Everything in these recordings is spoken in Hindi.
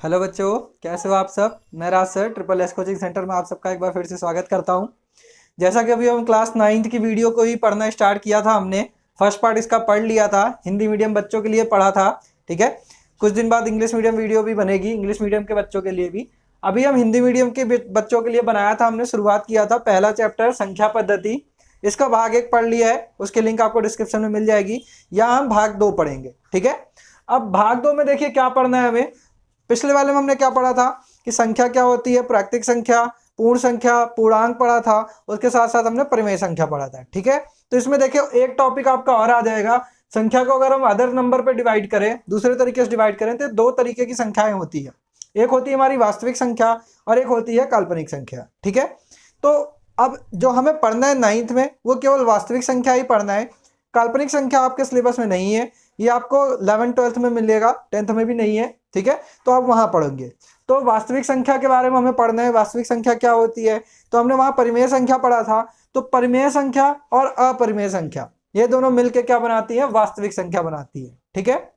हेलो बच्चों, कैसे हो आप सब। मैं Raj sir triple S coaching centre में आप सबका एक बार फिर से स्वागत करता हूं। जैसा कि अभी हम क्लास 9th की वीडियो को ही पढ़ना स्टार्ट किया था, हमने फर्स्ट पार्ट इसका पढ़ लिया था, हिंदी मीडियम बच्चों के लिए पढ़ा था। ठीक है, कुछ दिन बाद इंग्लिश मीडियम वीडियो भी बनेगी, इंग्लिश मीडियम के बच्चों के लिए भी। अभी हम हिंदी मीडियम के बच्चों के लिए बनाया था, हमने शुरुआत किया था पहला चैप्टर संख्या पद्धति। इसका भाग 1 पढ़ लिया है, उसके लिंक आपको डिस्क्रिप्शन में मिल जाएगी। यहाँ हम भाग 2 पढ़ेंगे। ठीक है, अब भाग 2 में देखिए क्या पढ़ना है हमें। पिछले वाले में हमने क्या पढ़ा था कि संख्या क्या होती है, प्राकृतिक संख्या, पूर्ण संख्या, पूर्णांक पढ़ा था, उसके साथ साथ हमने परिमेय संख्या पढ़ा था। ठीक है, तो इसमें देखिए एक टॉपिक आपका और आ जाएगा। संख्या को अगर हम अदर नंबर पे डिवाइड करें, दूसरे तरीके से डिवाइड करें, तो 2 तरीके की संख्याएं होती है। एक होती है हमारी वास्तविक संख्या और एक होती है काल्पनिक संख्या। ठीक है, तो अब जो हमें पढ़ना है 9th में वो केवल वास्तविक संख्या ही पढ़ना है। काल्पनिक संख्या आपके सिलेबस में नहीं है, ये आपको 11th 12th में मिलेगा, 10th में भी नहीं है। ठीक है, तो आप वहां पढ़ोगे। तो वास्तविक संख्या के बारे में हमें पढ़ना है, वास्तविक संख्या क्या होती है। तो हमने वहां परिमेय संख्या पढ़ा था, तो परिमेय संख्या और अपरिमेय संख्या ये दोनों मिलकर क्या बनाती है, वास्तविक संख्या बनाती है। ठीक है,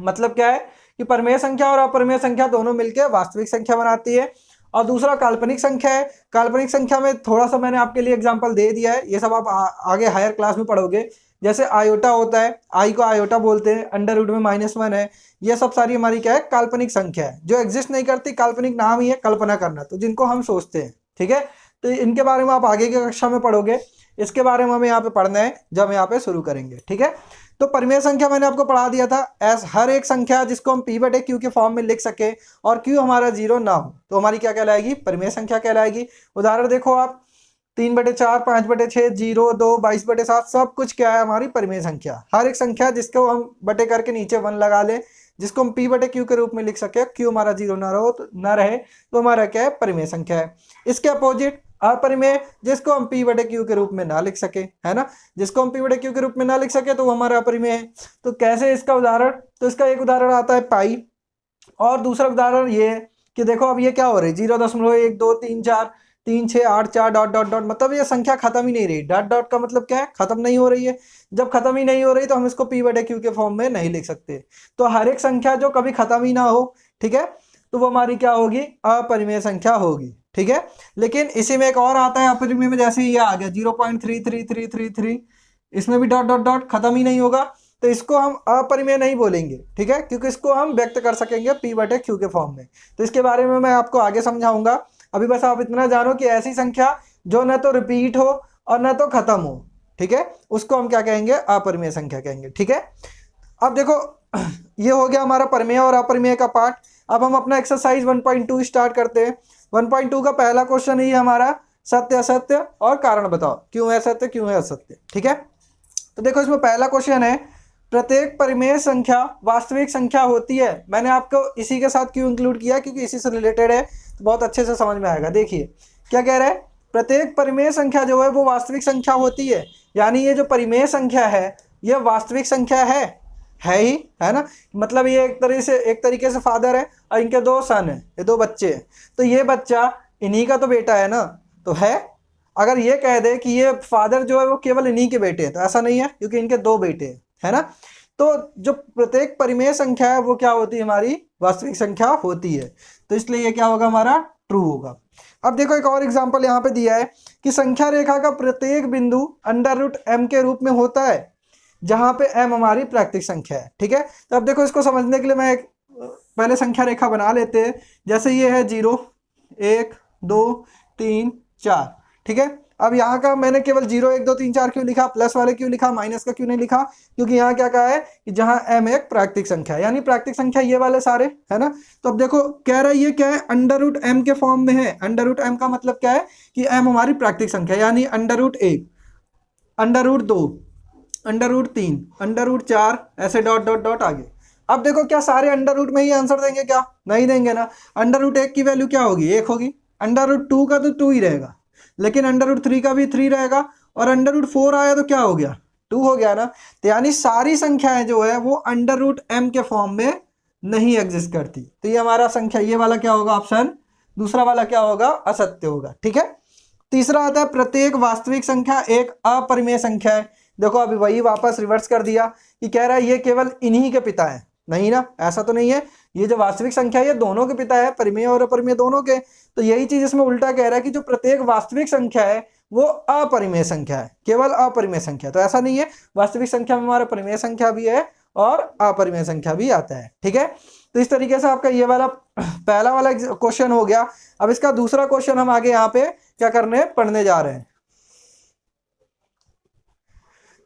मतलब क्या है कि परिमेय संख्या और अपरिमेय संख्या दोनों मिलकर वास्तविक संख्या बनाती है। और दूसरा काल्पनिक संख्या है। काल्पनिक संख्या में थोड़ा सा मैंने आपके लिए एग्जांपल दे दिया है, ये सब आप आगे हायर क्लास में पढ़ोगे। जैसे आयोटा होता है, आई को आयोटा बोलते हैं, अंडर रूट में -1 है। ये सब सारी हमारी क्या है, काल्पनिक संख्या है, जो एग्जिस्ट नहीं करती। काल्पनिक नाम ही है कल्पना करना, तो जिनको हम सोचते हैं। ठीक है, तो इनके बारे में आप आगे की कक्षा में पढ़ोगे। इसके बारे में हमें यहाँ पे पढ़ना है जब हम यहाँ पे शुरू करेंगे। ठीक है, तो परिमेय संख्या मैंने आपको पढ़ा दिया था, एस हर एक संख्या जिसको हम p/q के फॉर्म में लिख सके और q हमारा 0 ना हो तो हमारी क्या कहलाएगी, परिमेय संख्या कहलाएगी। उदाहरण देखो आप, 3/4, 5/6, 0, 2, 22/7 सब कुछ क्या है, हमारी परिमेय संख्या। हर एक संख्या जिसको हम बटे करके नीचे 1 लगा ले, जिसको हम p/q के रूप में लिख सके, q हमारा 0 ना रहे तो हमारा क्या है, परिमेय संख्या है। इसके अपोजिट अपरिमेय, जिसको हम p/q के रूप में ना लिख सके, है ना, जिसको हम p/q के रूप में ना लिख सके तो वो हमारा अपरिमेय है। तो कैसे इसका उदाहरण, तो इसका एक उदाहरण आता है पाई, और दूसरा उदाहरण ये है कि देखो अब ये क्या हो रही है, 0.1 2 3 4 3 6 8 4 डॉट डॉट डॉट, मतलब ये संख्या खत्म ही नहीं रही। डॉट डॉट का मतलब क्या है, खत्म नहीं हो रही है। जब खत्म ही नहीं हो रही तो हम इसको p/q के फॉर्म में नहीं लिख सकते। तो हर एक संख्या जो कभी खत्म ही ना हो, ठीक है, तो वो हमारी क्या होगी, अपरिमेय संख्या होगी। ठीक है, लेकिन इसी में एक और आता है अपरिमेय में, जैसे ये आ गया 0.33333, इसमें भी डॉट डॉट डॉट खत्म ही नहीं होगा, तो इसको हम अपरिमेय नहीं बोलेंगे। ठीक है, क्योंकि इसको हम व्यक्त कर सकेंगे p/q के फॉर्म में। तो इसके बारे में मैं आपको आगे समझाऊंगा। अभी बस आप इतना जानो कि ऐसी संख्या जो न तो रिपीट हो और न तो खत्म हो, ठीक है, उसको हम क्या कहेंगे, अपरिमेय संख्या कहेंगे। ठीक है, अब देखो ये हो गया हमारा परिमेय और अपरिमेय का पार्ट। अब हम अपना एक्सरसाइज 1.2 स्टार्ट करते हैं। 1.2 का पहला क्वेश्चन ही हमारा सत्य असत्य और कारण बताओ, क्यों है सत्य क्यों है असत्य। ठीक है, तो देखो इसमें पहला क्वेश्चन है, प्रत्येक परिमेय संख्या वास्तविक संख्या होती है। मैंने आपको इसी के साथ क्यों इंक्लूड किया, क्योंकि इसी से रिलेटेड है, तो बहुत अच्छे से समझ में आएगा। देखिए क्या कह रहा है, प्रत्येक परिमेय संख्या जो है वो वास्तविक संख्या होती है। यानी ये जो परिमेय संख्या है ये वास्तविक संख्या है ही, है ना। मतलब ये एक तरीके से फादर है और इनके 2 सन है, ये 2 बच्चे हैं, तो ये बच्चा इन्हीं का तो बेटा है ना, तो है। अगर ये कह दे कि ये फादर जो है वो केवल इन्हीं के बेटे हैं, तो ऐसा नहीं है, क्योंकि इनके 2 बेटे हैं, है ना। तो जो प्रत्येक परिमेय संख्या है वो क्या होती है, हमारी वास्तविक संख्या होती है। तो इसलिए ये क्या होगा, हमारा ट्रू होगा। अब देखो एक और एग्जांपल यहाँ पे दिया है कि संख्या रेखा का प्रत्येक बिंदु √m के रूप में होता है, जहां पे m हमारी प्राकृतिक संख्या है। ठीक है, तो अब देखो इसको समझने के लिए मैं एक पहले संख्या रेखा बना लेते हैं। जैसे ये है 0 1 2 3 4। ठीक है, अब यहाँ का मैंने केवल 0 1 2 3 4 क्यों लिखा, प्लस वाले क्यों लिखा, माइनस का क्यों नहीं लिखा, क्योंकि यहाँ क्या कहा है कि जहाँ m एक प्राकृतिक संख्या है, यानी प्राकृतिक संख्या ये वाले सारे, है ना। तो अब देखो कह रहा है ये क्या है, √m के फॉर्म में है। √m का मतलब क्या है कि m हमारी प्राकृतिक संख्या, यानी √1 √2 √3 √4 ऐसे डॉट डॉट डॉट आगे। अब देखो क्या सारे अंडर रूट में ही आंसर देंगे, क्या नहीं देंगे ना। √1 की वैल्यू क्या होगी, 1 होगी। √2 का तो 2 ही रहेगा, लेकिन √3 का भी 3 रहेगा, और √4 आया तो क्या हो गया, 2 हो गया ना। तो यानी सारी संख्याएं जो है वो √m के फॉर्म में नहीं एग्जिस्ट करती। तो ये हमारा संख्या, ये वाला क्या होगा, ऑप्शन दूसरा वाला क्या होगा, असत्य होगा। ठीक है, तीसरा आता है प्रत्येक वास्तविक संख्या एक अपरिमेय संख्या है। देखो अभी वही वापस रिवर्स कर दिया कि कह रहा है ये केवल इन्हीं के पिता है, नहीं ना, ऐसा तो नहीं है। ये जो वास्तविक संख्या है ये दोनों के पिता है, परिमेय और अपरिमेय दोनों के। तो यही चीज इसमें उल्टा कह रहा है कि जो प्रत्येक वास्तविक संख्या है वो अपरिमेय संख्या है, केवल अपरिमेय संख्या। तो ऐसा नहीं है, वास्तविक संख्या में हमारा परिमेय संख्या भी है और अपरिमेय संख्या भी आता है। ठीक है, तो इस तरीके से आपका ये वाला पहला वाला क्वेश्चन हो गया। अब इसका दूसरा क्वेश्चन हम आगे यहाँ पे क्या करने पढ़ने जा रहे हैं।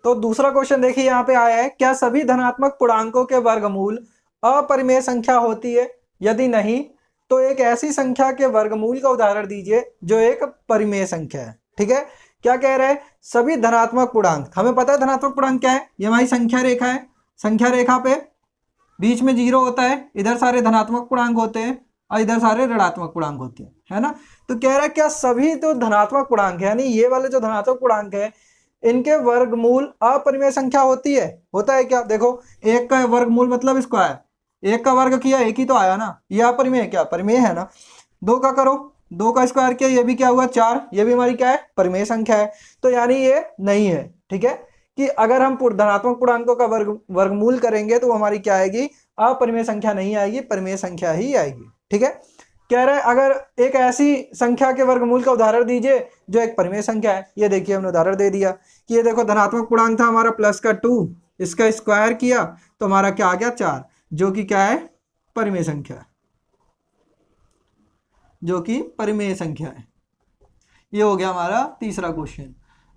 तो दूसरा क्वेश्चन देखिए यहाँ पे आया है, क्या सभी धनात्मक पूर्णांकों के वर्गमूल अपरिमेय संख्या होती है? यदि नहीं तो एक ऐसी संख्या के वर्गमूल का उदाहरण दीजिए जो एक परिमेय संख्या है। ठीक है, क्या कह रहे हैं? सभी धनात्मक पूर्णांक, हमें पता है धनात्मक पूर्णांक क्या है, ये हमारी संख्या रेखा है। संख्या रेखा पे बीच में 0 होता है, इधर सारे धनात्मक पूर्णांक होते हैं और इधर सारे ऋणात्मक पूर्णांक होते हैं, है ना। तो कह रहा है क्या सभी जो धनात्मक पूर्णांक है, यानी ये वाले जो धनात्मक पूर्णांक है, इनके वर्गमूल अपरिमेय संख्या होती है? होता है क्या? देखो, एक का वर्गमूल मतलब स्क्वायर, एक का वर्ग किया एक ही तो आया ना, ये अपरिमेय है क्या? परिमेय है ना। 2 का करो, 2 का स्क्वायर किया, ये भी क्या हुआ 4, ये भी हमारी क्या है? परिमेय संख्या है। तो यानी ये नहीं है। ठीक है, कि अगर हम धनात्मक पूर्णांकों का वर्गमूल करेंगे तो वो हमारी क्या आएगी? अपरिमेय संख्या नहीं आएगी, परिमेय संख्या ही आएगी। ठीक है, कह रहा है अगर एक ऐसी संख्या के वर्गमूल का उदाहरण दीजिए जो एक परिमेय संख्या है। ये देखिए हमने उदाहरण दे दिया कि ये देखो धनात्मक पूर्णांक था हमारा प्लस का 2, इसका स्क्वायर किया तो हमारा क्या आ गया 4, जो कि क्या है? परिमेय संख्या, जो कि परिमेय संख्या है। ये हो गया हमारा तीसरा क्वेश्चन।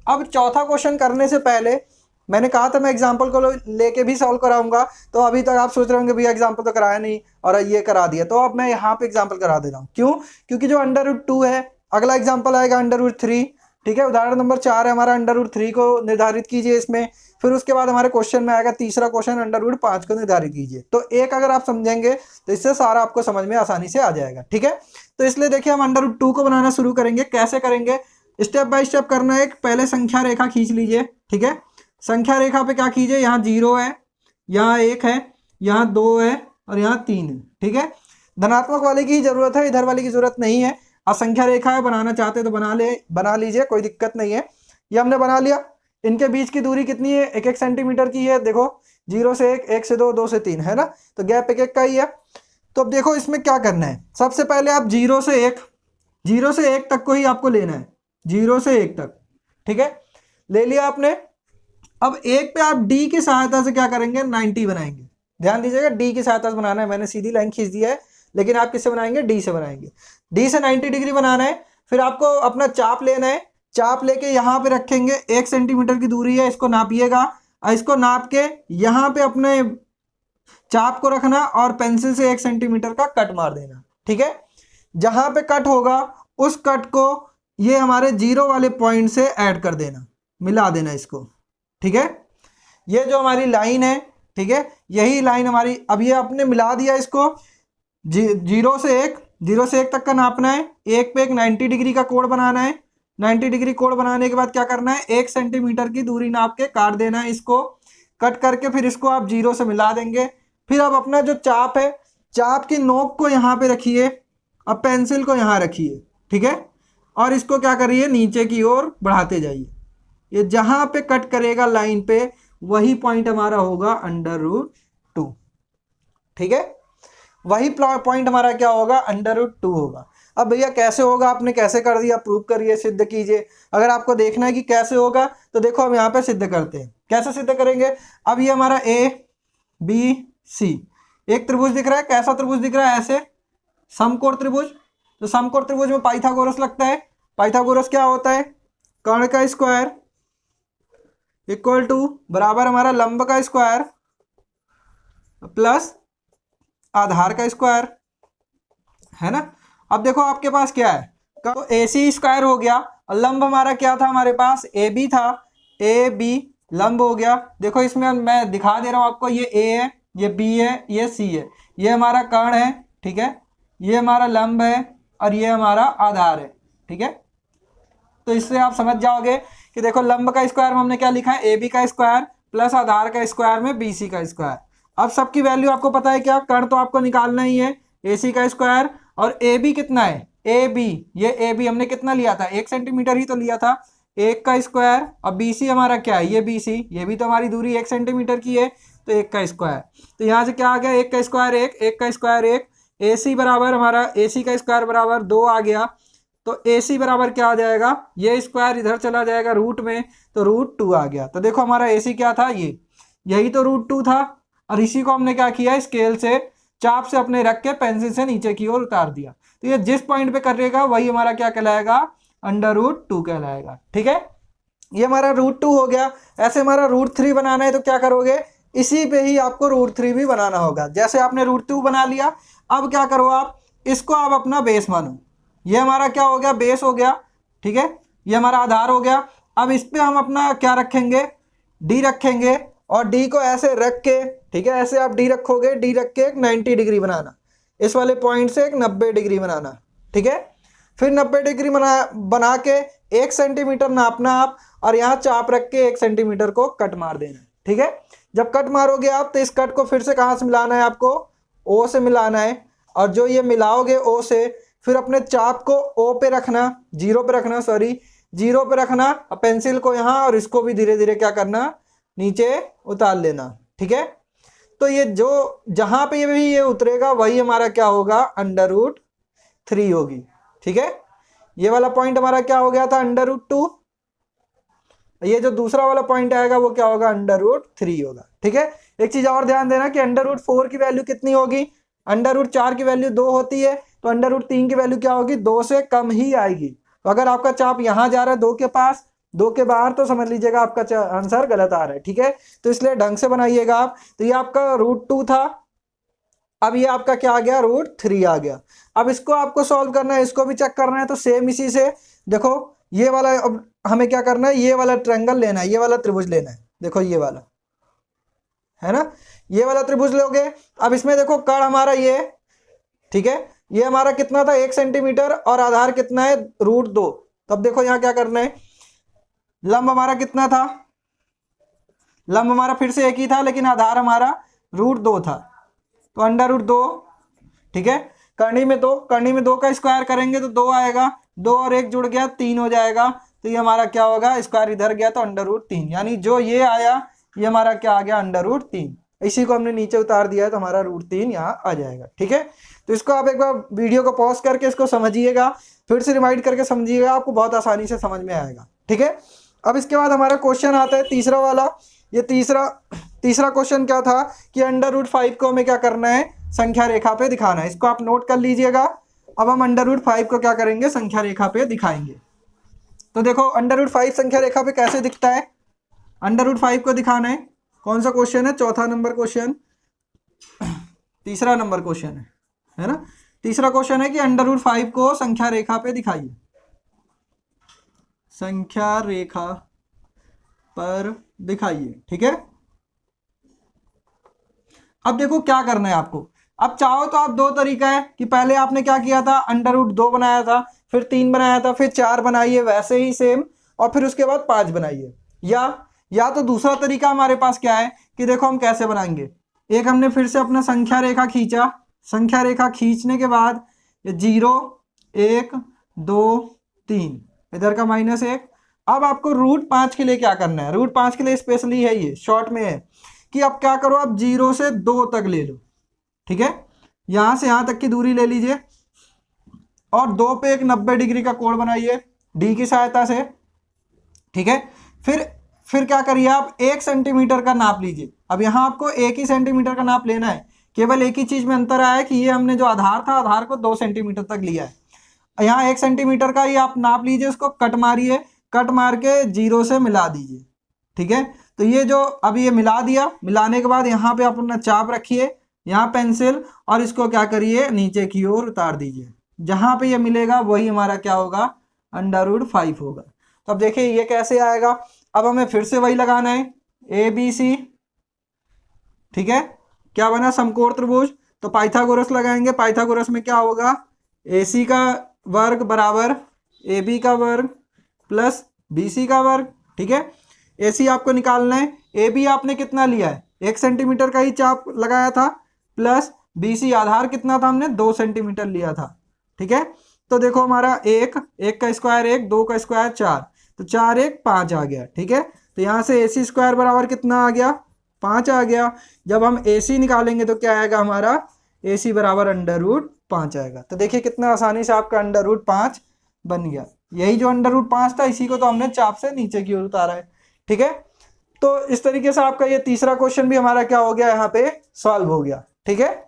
अब चौथा क्वेश्चन करने से पहले मैंने कहा था मैं एग्जाम्पल को लेके भी सॉल्व कराऊंगा, तो अभी तक आप सोच रहे होंगे भैया एग्जाम्पल तो कराया नहीं और ये करा दिया। तो अब मैं यहाँ पे एग्जाम्पल करा दे रहा हूँ। क्यों? क्योंकि जो √2 है, अगला एग्जाम्पल आएगा √3। ठीक है, उदाहरण नंबर 4 है हमारा, √3 को निर्धारित कीजिए इसमें। फिर उसके बाद हमारे क्वेश्चन में आएगा तीसरा क्वेश्चन, √5 को निर्धारित कीजिए। तो एक अगर आप समझेंगे तो इससे सारा आपको समझ में आसानी से आ जाएगा। ठीक है, तो इसलिए देखिए हम √2 को बनाना शुरू करेंगे। कैसे करेंगे? स्टेप बाय स्टेप करना है। पहले संख्या रेखा खींच लीजिए। ठीक है, संख्या रेखा पे क्या कीजिए, यहाँ 0 है, यहाँ 1 है, यहाँ 2 है और यहाँ 3 है। ठीक है, धनात्मक वाले की जरूरत है, इधर वाले की जरूरत नहीं है। आप संख्या रेखा है, बनाना चाहते तो बना लीजिए, कोई दिक्कत नहीं है। ये हमने बना लिया। इनके बीच की दूरी कितनी है? 1-1 सेंटीमीटर की है। देखो 0 से 1, 1 से 2, 2 से 3, है ना। तो गैप 1-1 का ही है। तो अब देखो इसमें क्या करना है। सबसे पहले आप 0 से 1 तक को ही आपको लेना है, 0 से 1 तक। ठीक है, ले लिया आपने। अब 1 पे आप d की सहायता से क्या करेंगे? 90 बनाएंगे। ध्यान दीजिएगा, d की सहायता से बनाना है। मैंने सीधी लाइन खींच दिया है, लेकिन आप किससे बनाएंगे? d से बनाएंगे। d से 90 डिग्री बनाना है। फिर आपको अपना चाप लेना है। चाप लेके यहाँ पे रखेंगे, 1 सेंटीमीटर की दूरी है, इसको नापिएगा और इसको नाप के यहाँ पे अपने चाप को रखना और पेंसिल से 1 सेंटीमीटर का कट मार देना। ठीक है, जहां पे कट होगा उस कट को ये हमारे 0 वाले पॉइंट से ऐड कर देना, मिला देना इसको। ठीक है, ये जो हमारी लाइन है, ठीक है, यही लाइन हमारी। अब ये आपने मिला दिया इसको। 0 से 1 तक का नापना है। 1 पे एक 90 डिग्री का कोण बनाना है। 90 डिग्री कोण बनाने के बाद क्या करना है? 1 सेंटीमीटर की दूरी नाप के काट देना है इसको। कट करके फिर इसको आप 0 से मिला देंगे। फिर आप अपना जो चाप है, चाप की नोक को यहाँ पे रखिए, अब पेंसिल को यहाँ रखिए। ठीक है, और इसको क्या करिए? नीचे की ओर बढ़ाते जाइए। ये जहां पे कट करेगा लाइन पे वही पॉइंट हमारा होगा √2। ठीक है, वही पॉइंट हमारा क्या होगा? √2 होगा। अब भैया कैसे होगा? आपने कैसे कर दिया? प्रूव करिए, सिद्ध कीजिए। अगर आपको देखना है कि कैसे होगा तो देखो हम यहाँ पे सिद्ध करते हैं। कैसे सिद्ध करेंगे? अब ये हमारा ABC एक त्रिभुज दिख रहा है। कैसा त्रिभुज दिख रहा है? ऐसे समकोण त्रिभुज। तो समकोण त्रिभुज में पाइथागोरस लगता है। पाइथागोरस क्या होता है? कर्ण का स्क्वायर इक्वल टू बराबर हमारा लंब का स्क्वायर प्लस आधार का स्क्वायर, है ना। अब देखो आपके पास क्या है? तो AC स्क्वायर हो गया और लंब हमारा क्या था? हमारे पास AB था। AB लंब हो गया। देखो इसमें मैं दिखा दे रहा हूं आपको, ये A है, ये B है, ये C है। ये हमारा कर्ण है। ठीक है, ये हमारा लंब है और ये हमारा आधार है। ठीक है, तो इससे आप समझ जाओगे कि देखो लंब का स्क्वायर में हमने क्या लिखा है? AB का स्क्वायर प्लस आधार का स्क्वायर में BC का स्क्वायर। अब सबकी वैल्यू आपको पता है क्या? कर्ण तो आपको निकालना ही है। AC का स्क्वायर और AB कितना है? AB, ये AB हमने कितना लिया था? 1 सेंटीमीटर ही तो लिया था। 1 का स्क्वायर और BC हमारा क्या है? ये BC, ये भी तो हमारी दूरी 1 सेंटीमीटर की है। तो 1 का स्क्वायर। तो यहाँ से क्या आ गया, 1 का स्क्वायर 1, 1 का स्क्वायर 1, AC बराबर हमारा AC का स्क्वायर बराबर 2 आ गया। तो AC बराबर क्या आ जाएगा, ये स्क्वायर इधर चला जाएगा रूट में, तो √2 आ गया। तो देखो हमारा AC क्या था, ये यही तो √2 था। और इसी को हमने क्या किया, स्केल से चाप से अपने रख के पेंसिल से नीचे की ओर उतार दिया। तो ये जिस पॉइंट पे करेगा वही हमारा क्या कहलाएगा, √2 कहलाएगा। ठीक है, ये हमारा √2 हो गया। ऐसे हमारा √3 बनाना है तो क्या करोगे, इसी पे ही आपको √3 भी बनाना होगा। जैसे आपने √2 बना लिया, अब क्या करो आप, इसको आप अपना बेस मानो। ये हमारा क्या हो गया, बेस हो गया। ठीक है, ये हमारा आधार हो गया। अब इस पे हम अपना क्या रखेंगे, डी रखेंगे। और डी को ऐसे रख के, ठीक है, ऐसे आप डी रखोगे, डी रख के एक 90 डिग्री बनाना, इस वाले पॉइंट से एक 90 डिग्री बनाना। ठीक है, फिर 90 डिग्री बना के 1 सेंटीमीटर नापना आप, और यहाँ चाप रख के 1 सेंटीमीटर को कट मार देना। ठीक है, जब कट मारोगे आप तो इस कट को फिर से कहाँ से मिलाना है, आपको ओ से मिलाना है। और जो ये मिलाओगे ओ से, फिर अपने चाप को ओ पे रखना, जीरो पे रखना, सॉरी जीरो पे रखना, पेंसिल को यहाँ, और इसको भी धीरे धीरे क्या करना, नीचे उतार लेना। ठीक है, तो ये जो जहां पे ये उतरेगा वही हमारा क्या होगा, √3 होगी। ठीक है, ये वाला पॉइंट हमारा क्या हो गया था, √2। ये जो दूसरा वाला पॉइंट आएगा वो क्या होगा, √3 होगा। ठीक है, एक चीज और ध्यान देना कि √4 की वैल्यू कितनी होगी, √4 की वैल्यू 2 होती है, तो √3 की वैल्यू क्या होगी, 2 से कम ही आएगी। तो अगर आपका चाप यहां जा रहा है 2 के पास, 2 के बाहर, तो समझ लीजिएगा आपका आंसर गलत आ रहा है। ठीक है, तो इसलिए ढंग से बनाइएगा आप। तो ये आपका √2 था, अब ये आपका क्या आ गया, √3 आ गया। अब इसको आपको सॉल्व करना है, इसको भी चेक करना है। तो सेम इसी से देखो, ये वाला अब हमें क्या करना है, ये वाला ट्रायंगल लेना है, ये वाला त्रिभुज लेना है। देखो ये वाला है ना, ये वाला त्रिभुज लोगे। अब इसमें देखो कण हमारा ये, ठीक है, ये हमारा कितना था, 1 सेंटीमीटर, और आधार कितना है, √2। तो अब देखो यहाँ क्या करना है, लंब हमारा कितना था, लंब हमारा फिर से एक ही था, लेकिन आधार हमारा √2 था, तो √2। ठीक है, करनी में 2, करनी में 2 का स्क्वायर करेंगे तो 2 आएगा, 2 और 1 जुड़ गया 3 हो जाएगा। तो ये हमारा क्या होगा, स्क्वायर इधर गया तो √3, यानी जो ये आया ये हमारा क्या आ गया, √3। इसी को हमने नीचे उतार दिया है तो हमारा √3 यहाँ आ जाएगा। ठीक है, तो इसको आप एक बार वीडियो को पॉज करके इसको समझिएगा, फिर से रिमाइंड करके समझिएगा, आपको बहुत आसानी से समझ में आएगा। ठीक है, अब इसके बाद हमारा क्वेश्चन आता है तीसरा वाला। ये तीसरा क्वेश्चन क्या था कि √5 को हमें क्या करना है, संख्या रेखा पे दिखाना है। इसको आप नोट कर लीजिएगा। अब हम √5 को क्या करेंगे, संख्या रेखा पे दिखाएंगे। तो देखो √5 संख्या रेखा पे कैसे दिखता है, √5 को दिखाना है। कौन सा क्वेश्चन है, चौथा नंबर क्वेश्चन, तीसरा नंबर क्वेश्चन है ना। तीसरा क्वेश्चन है कि √5 को संख्या रेखा पे दिखाइए, संख्या रेखा पर दिखाइए। ठीक है, अब देखो क्या करना है आपको। अब चाहो तो आप 2 तरीका है कि पहले आपने क्या किया था, √2 बनाया था, फिर 3 बनाया था, फिर 4 बनाइए वैसे ही सेम, और फिर उसके बाद 5 बनाइए। या तो दूसरा तरीका हमारे पास क्या है कि देखो हम कैसे बनाएंगे। एक हमने फिर से अपना संख्या रेखा खींचा, संख्या रेखा खींचने के बाद 0 1 2 3, इधर का -1। अब आपको √5 के लिए क्या करना है, √5 के लिए स्पेशली है, ये शॉर्ट में है कि आप क्या करो, आप 0 से 2 तक ले लो। ठीक है, यहां से यहां तक की दूरी ले लीजिए, और 2 पे एक 90 डिग्री का कोण बनाइए डी की सहायता से। ठीक है, फिर क्या करिए, आप 1 सेंटीमीटर का नाप लीजिए। अब यहाँ आपको 1 ही सेंटीमीटर का नाप लेना है, केवल एक ही चीज में अंतर आया कि ये हमने जो आधार था, आधार को 2 सेंटीमीटर तक लिया है। यहाँ 1 सेंटीमीटर का ही आप नाप लीजिए, उसको कट मारिए, कट मार के 0 से मिला दीजिए। ठीक है, तो ये जो अब ये मिला दिया, मिलाने के बाद यहाँ पे आप अपना चाप रखिए, यहाँ पेंसिल, और इसको क्या करिए, नीचे की ओर उतार दीजिए। जहां पे ये मिलेगा वही हमारा क्या होगा, √5 होगा। तो अब देखिए ये कैसे आएगा। अब हमें फिर से वही लगाना है, ABC। ठीक है, क्या बना, समकोण त्रिभुज। तो पाइथागोरस लगाएंगे, पाइथागोरस में क्या होगा, AC का वर्ग बराबर AB का वर्ग प्लस BC का वर्ग। ठीक है, AC आपको निकालना है, AB आपने कितना लिया है, 1 सेंटीमीटर का ही चाप लगाया था, प्लस BC आधार कितना था, हमने 2 सेंटीमीटर लिया था। ठीक है, तो देखो हमारा 1 का स्क्वायर 1, 2 का स्क्वायर 4, तो 4 1 5 आ गया। ठीक है, तो यहाँ से AC स्क्वायर बराबर कितना आ गया, 5 आ गया। जब हम AC निकालेंगे तो क्या आएगा हमारा, AC बराबर √5 आएगा। तो देखिए कितना आसानी से आपका √5 बन गया। यही जो √5 था इसी को तो हमने चाप से नीचे की ओर उतारा है। ठीक है, तो इस तरीके से आपका ये तीसरा क्वेश्चन भी हमारा क्या हो गया, यहाँ पे सॉल्व हो गया। ठीक है,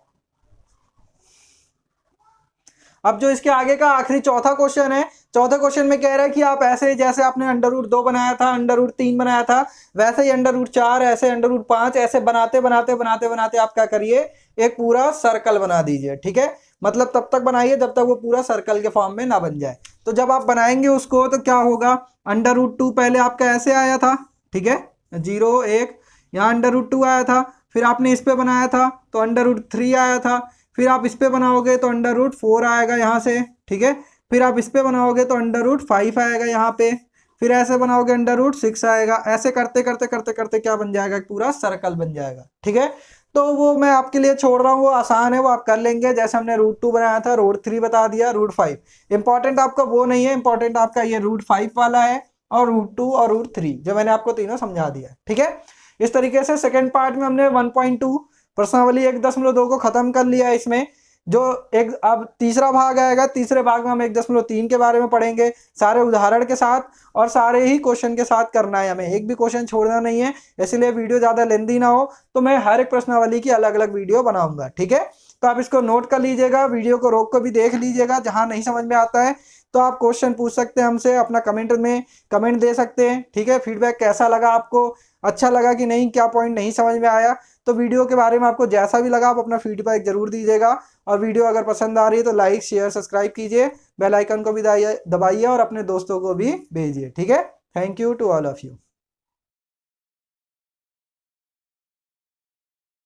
अब जो इसके आगे का आखिरी चौथा क्वेश्चन है, चौथे क्वेश्चन में कह रहा है कि आप ऐसे जैसे आपने √2 बनाया था, √3 बनाया था, वैसे ही √4, ऐसे √5, ऐसे बनाते बनाते बनाते बनाते आप क्या करिए, एक पूरा सर्कल बना दीजिए। ठीक है, मतलब तब तक बनाइए जब तक वो पूरा सर्कल के फॉर्म में ना बन जाए। तो जब आप बनाएंगे उसको तो क्या होगा, √2 पहले आपका ऐसे आया था। ठीक है, 0 1, यहाँ √2 आया था, फिर आपने इस पे बनाया था तो √3 आया था, फिर आप इस पे बनाओगे तो √4 आएगा यहाँ से। ठीक है, फिर आप इस पे बनाओगे तो √5 आएगा यहाँ पे, फिर ऐसे बनाओगे √6 आएगा। ऐसे करते करते करते करते क्या बन जाएगा, एक पूरा सर्कल बन जाएगा। ठीक है, तो वो मैं आपके लिए छोड़ रहा हूँ, वो आसान है, वो आप कर लेंगे। जैसे हमने √2 बनाया था, √3 बता दिया, √5 इंपॉर्टेंट आपका वो नहीं है, इंपॉर्टेंट आपका ये √5 वाला है और √2 और √3 जो मैंने आपको तीनों समझा दिया। ठीक है, इस तरीके से सेकेंड पार्ट में हमने 1.2 प्रश्नावली 1.2 को खत्म कर लिया है। इसमें जो एक अब तीसरा भाग आएगा, तीसरे भाग में हम 1.3 के बारे में पढ़ेंगे, सारे उदाहरण के साथ और सारे ही क्वेश्चन के साथ करना है, हमें एक भी क्वेश्चन छोड़ना नहीं है। इसलिए वीडियो ज़्यादा लेंदी ना हो तो मैं हर एक प्रश्नावली की अलग अलग वीडियो बनाऊंगा। ठीक है, तो आप इसको नोट कर लीजिएगा, वीडियो को रोक कर भी देख लीजिएगा। जहाँ नहीं समझ में आता है तो आप क्वेश्चन पूछ सकते हैं हमसे, अपना कमेंट में कमेंट दे सकते हैं। ठीक है, फीडबैक कैसा लगा आपको, अच्छा लगा कि नहीं, क्या पॉइंट नहीं समझ में आया, तो वीडियो के बारे में आपको जैसा भी लगा आप अपना फीडबैक जरूर दीजिएगा। और वीडियो अगर पसंद आ रही है तो लाइक शेयर सब्सक्राइब कीजिए, बेल आइकन को भी दबाइए और अपने दोस्तों को भी भेजिए। ठीक है, thank you to all of you.